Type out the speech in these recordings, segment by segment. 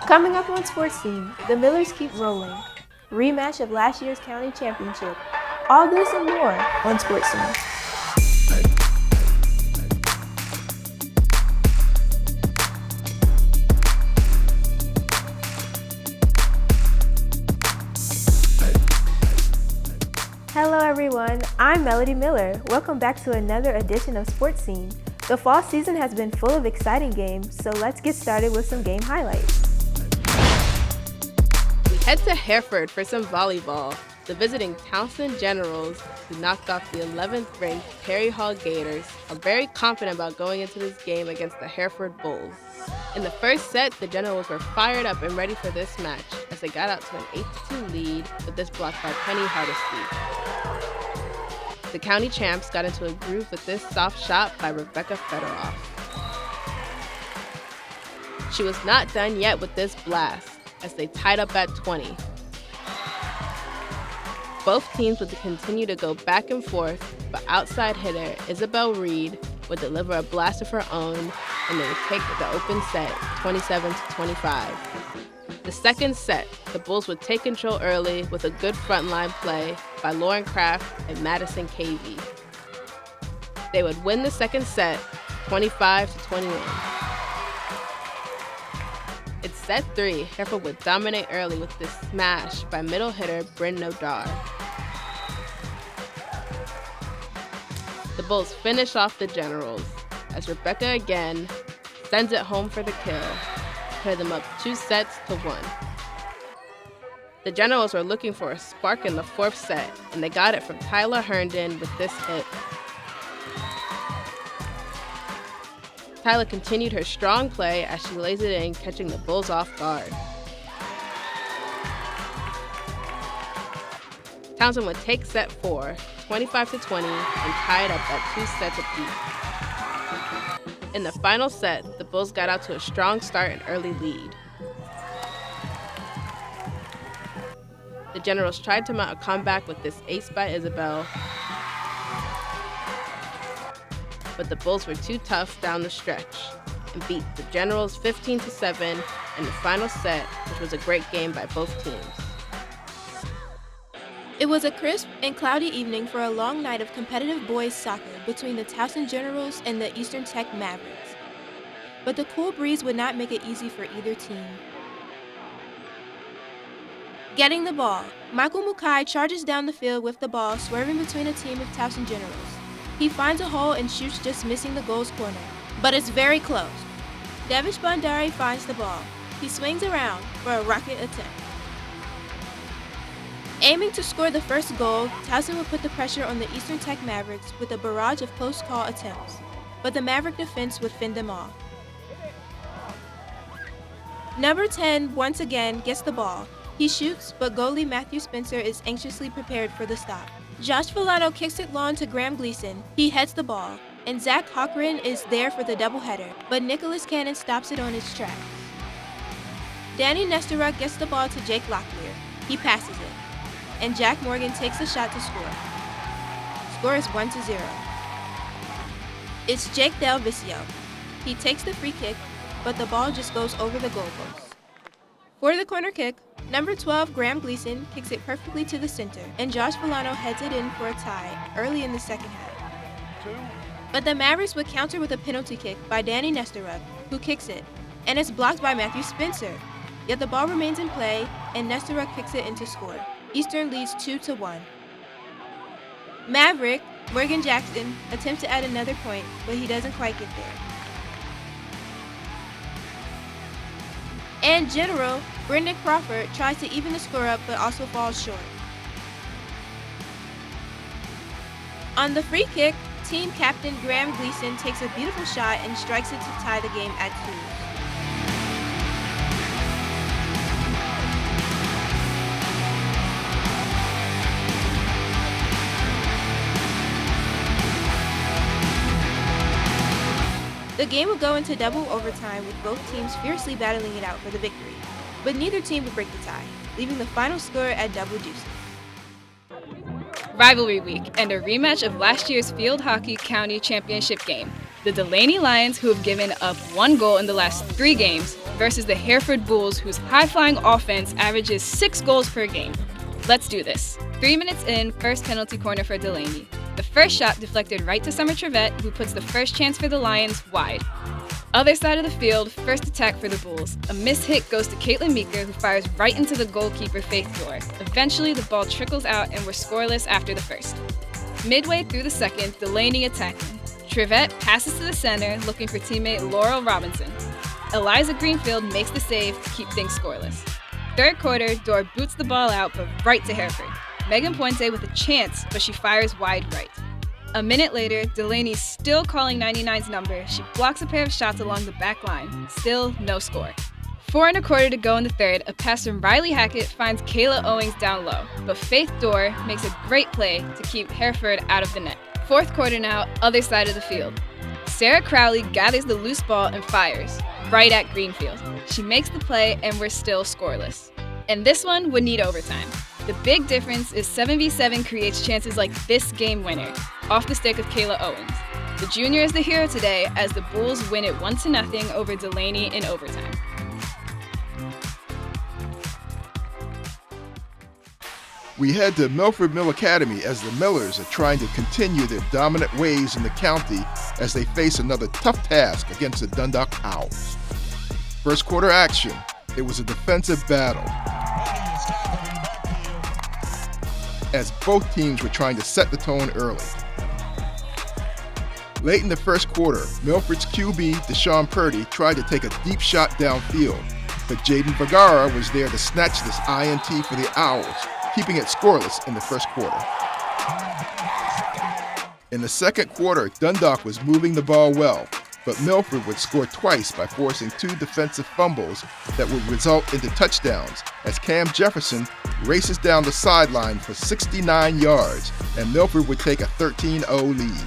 Coming up on Sports Scene, the Millers keep rolling. Rematch of last year's county championship. All this and more on Sports Scene. Hello everyone, I'm Melody Miller. Welcome back to another edition of Sports Scene. The fall season has been full of exciting games, so let's get started with some game highlights. We head to Hereford for some volleyball. The visiting Townsend Generals, who knocked off the 11th ranked Perry Hall Gators, are very confident about going into this game against the Hereford Bulls. In the first set, the Generals were fired up and ready for this match as they got out to an 8-2 lead with this block by Penny Hardesty. The county champs got into a groove with this soft shot by Rebecca Fedoroff. She was not done yet with this blast as they tied up at 20. Both teams would continue to go back and forth, but outside hitter Isabel Reed would deliver a blast of her own, and they would take the open set 27-25. The second set, the Bulls would take control early with a good frontline play by Lauren Kraft and Madison Cavey. They would win the second set 25-21. In set 3, Hereford would dominate early with this smash by middle hitter Bryn Nodar. The Bulls finish off the Generals as Rebecca again sends it home for the kill, putting them up 2-1. The Generals were looking for a spark in the fourth set, and they got it from Tyler Herndon with this hit. Tyler continued her strong play as she lays it in, catching the Bulls off guard. Townsend would take set 4, 25-20, and tie it up at 2 sets apiece. In the final set, the Bulls got out to a strong start and early lead. The Generals tried to mount a comeback with this ace by Isabel, but the Bulls were too tough down the stretch and beat the Generals 15-7 in the final set, which was a great game by both teams. It was a crisp and cloudy evening for a long night of competitive boys soccer between the Townsend Generals and the Eastern Tech Mavericks. But the cool breeze would not make it easy for either team. Getting the ball, Michael Mukai charges down the field with the ball, swerving between a team of Townsend Generals. He finds a hole and shoots, just missing the goal's corner, but it's very close. Devish Bandari finds the ball. He swings around for a rocket attempt. Aiming to score the first goal, Townsend would put the pressure on the Eastern Tech Mavericks with a barrage of close call attempts, but the Maverick defense would fend them off. Number 10 once again gets the ball. He shoots, but goalie Matthew Spencer is anxiously prepared for the stop. Josh Villano kicks it long to Graham Gleason. He heads the ball, and Zach Cochran is there for the doubleheader, but Nicholas Cannon stops it on its tracks. Danny Nestoruk gets the ball to Jake Locklear. He passes it, and Jack Morgan takes a shot to score. Score is 1-0. It's Jake Del Vicio. He takes the free kick, but the ball just goes over the goalpost. For the corner kick, number 12 Graham Gleason kicks it perfectly to the center, and Josh Villano heads it in for a tie early in the second half. But the Mavericks would counter with a penalty kick by Danny Nestoruk, who kicks it, and it's blocked by Matthew Spencer. Yet the ball remains in play, and Nestoruk kicks it in to score. Eastern leads 2-1. Maverick, Morgan Jackson, attempts to add another point, but he doesn't quite get there. And General, Brendan Crawford, tries to even the score up but also falls short. On the free kick, team captain Graham Gleason takes a beautiful shot and strikes it to tie the game at 2. The game would go into double overtime with both teams fiercely battling it out for the victory, but neither team would break the tie, leaving the final score at double deuces. Rivalry Week and a rematch of last year's field hockey county championship game. The Delaney Lions, who have given up 1 goal in the last 3 games, versus the Hereford Bulls, whose high-flying offense averages 6 goals per game. Let's do this. 3 minutes in, first penalty corner for Delaney. The first shot deflected right to Summer Trevette, who puts the first chance for the Lions wide. Other side of the field, first attack for the Bulls. A missed hit goes to Caitlin Meeker, who fires right into the goalkeeper Faith Dorr. Eventually, the ball trickles out and we're scoreless after the first. Midway through the second, Delaney attacking. Trevette passes to the center, looking for teammate Laurel Robinson. Eliza Greenfield makes the save to keep things scoreless. Third quarter, Dorr boots the ball out, but right to Hereford. Megan Puente with a chance, but she fires wide right. A minute later, Delaney's still calling 99's number. She blocks a pair of shots along the back line. Still no score. 4 1/4 to go in the third. A pass from Riley Hackett finds Kayla Owings down low, but Faith Dorr makes a great play to keep Hereford out of the net. Fourth quarter now, other side of the field. Sarah Crowley gathers the loose ball and fires, right at Greenfield. She makes the play and we're still scoreless. And this one would need overtime. The big difference is 7v7 creates chances like this game winner, off the stick of Kayla Owens. The junior is the hero today as the Bulls win it 1-0 over Delaney in overtime. We head to Milford Mill Academy as the Millers are trying to continue their dominant ways in the county as they face another tough task against the Dundalk Owls. First quarter action, it was a defensive battle as both teams were trying to set the tone early. Late in the first quarter, Milford's QB, Deshaun Purdy, tried to take a deep shot downfield, but Jaden Vergara was there to snatch this INT for the Owls, keeping it scoreless in the first quarter. In the second quarter, Dundalk was moving the ball well, but Milford would score twice by forcing 2 defensive fumbles that would result into touchdowns as Cam Jefferson races down the sideline for 69 yards, and Milford would take a 13-0 lead.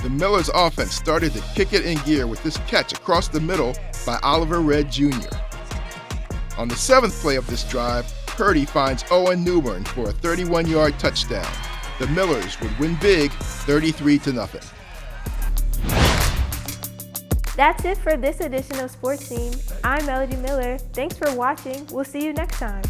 The Millers' offense started to kick it in gear with this catch across the middle by Oliver Red Jr. On the 7th play of this drive, Purdy finds Owen Newbern for a 31-yard touchdown. The Millers would win big, 33-0. That's it for this edition of Sports Scene. I'm Melody Miller. Thanks for watching. We'll see you next time.